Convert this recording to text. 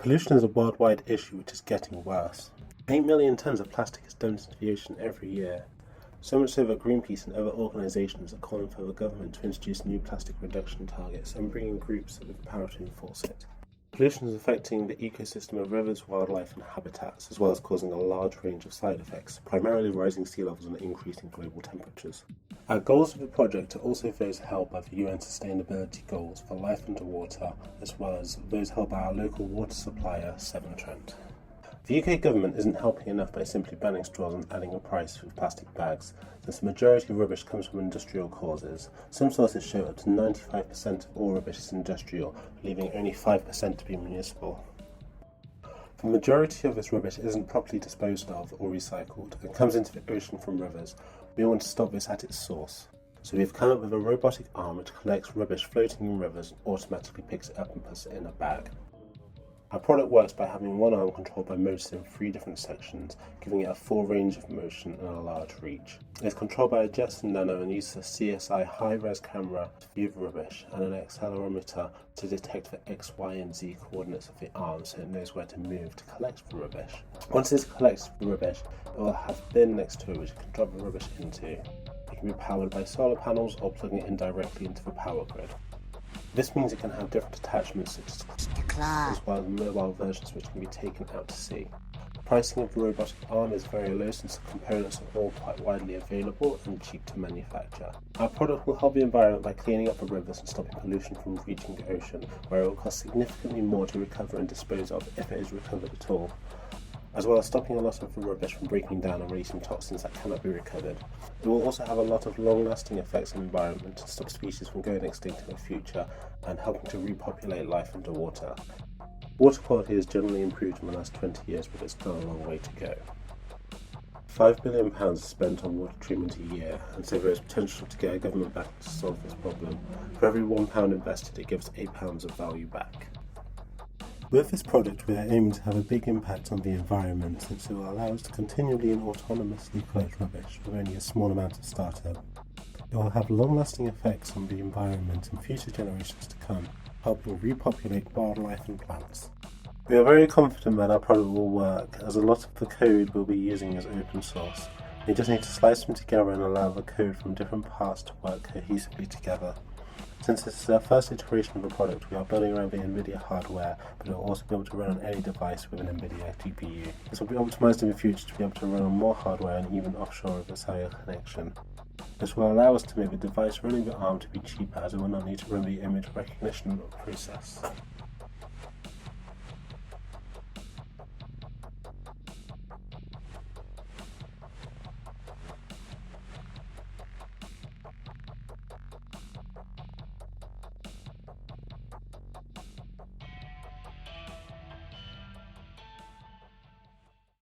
Pollution is a worldwide issue which is getting worse. 8 million tons of plastic is dumped into the ocean every year. So much so that Greenpeace and other organisations are calling for the government to introduce new plastic reduction targets and bring in groups with the power to enforce it. Pollution is affecting the ecosystem of rivers, wildlife and habitats, as well as causing a large range of side effects, primarily rising sea levels and increasing global temperatures. Our goals of the project are also those held by the UN Sustainability Goals for life underwater, as well as those held by our local water supplier, Severn Trent. The UK government isn't helping enough by simply banning straws and adding a price for plastic bags, since the majority of rubbish comes from industrial causes. Some sources show up to 95% of all rubbish is industrial, leaving only 5% to be municipal. The majority of this rubbish isn't properly disposed of or recycled and comes into the ocean from rivers. We want to stop this at its source. So we've come up with a robotic arm which collects rubbish floating in rivers and automatically picks it up and puts it in a bag. Our product works by having one arm controlled by motors in 3 different sections, giving it a full range of motion and a large reach. It is controlled by a Jetson Nano and uses a CSI high-res camera to view the rubbish and an accelerometer to detect the X, Y and Z coordinates of the arm so it knows where to move to collect the rubbish. Once it collects the rubbish, it will have a bin next to it which it can drop the rubbish into. It can be powered by solar panels or plugging it in directly into the power grid. This means it can have different attachments such as well as mobile versions which can be taken out to sea. The pricing of the robotic arm is very low since the components are all quite widely available and cheap to manufacture. Our product will help the environment by cleaning up the rivers and stopping pollution from reaching the ocean, where it will cost significantly more to recover and dispose of if it is recovered at all, as well as stopping a lot of the rubbish from breaking down and releasing toxins that cannot be recovered. It will also have a lot of long-lasting effects on the environment to stop species from going extinct in the future and helping to repopulate life underwater. Water quality has generally improved in the last 20 years, but it's still a long way to go. £5 billion is spent on water treatment a year, and so there is potential to get a government back to solve this problem. For every £1 invested, it gives £8 of value back. With this project, we are aiming to have a big impact on the environment, since it will allow us to continually and autonomously collect rubbish with only a small amount of startup. It will have long-lasting effects on the environment and future generations to come, helping repopulate wildlife and plants. We are very confident that our product will work, as a lot of the code we'll be using is open source. We just need to slice them together and allow the code from different parts to work cohesively together. Since this is our first iteration of the product, we are building around the NVIDIA hardware, but it will also be able to run on any device with an NVIDIA GPU. This will be optimized in the future to be able to run on more hardware and even offshore with a cellular connection. This will allow us to make the device running the ARM to be cheaper, as it will not need to run the image recognition process.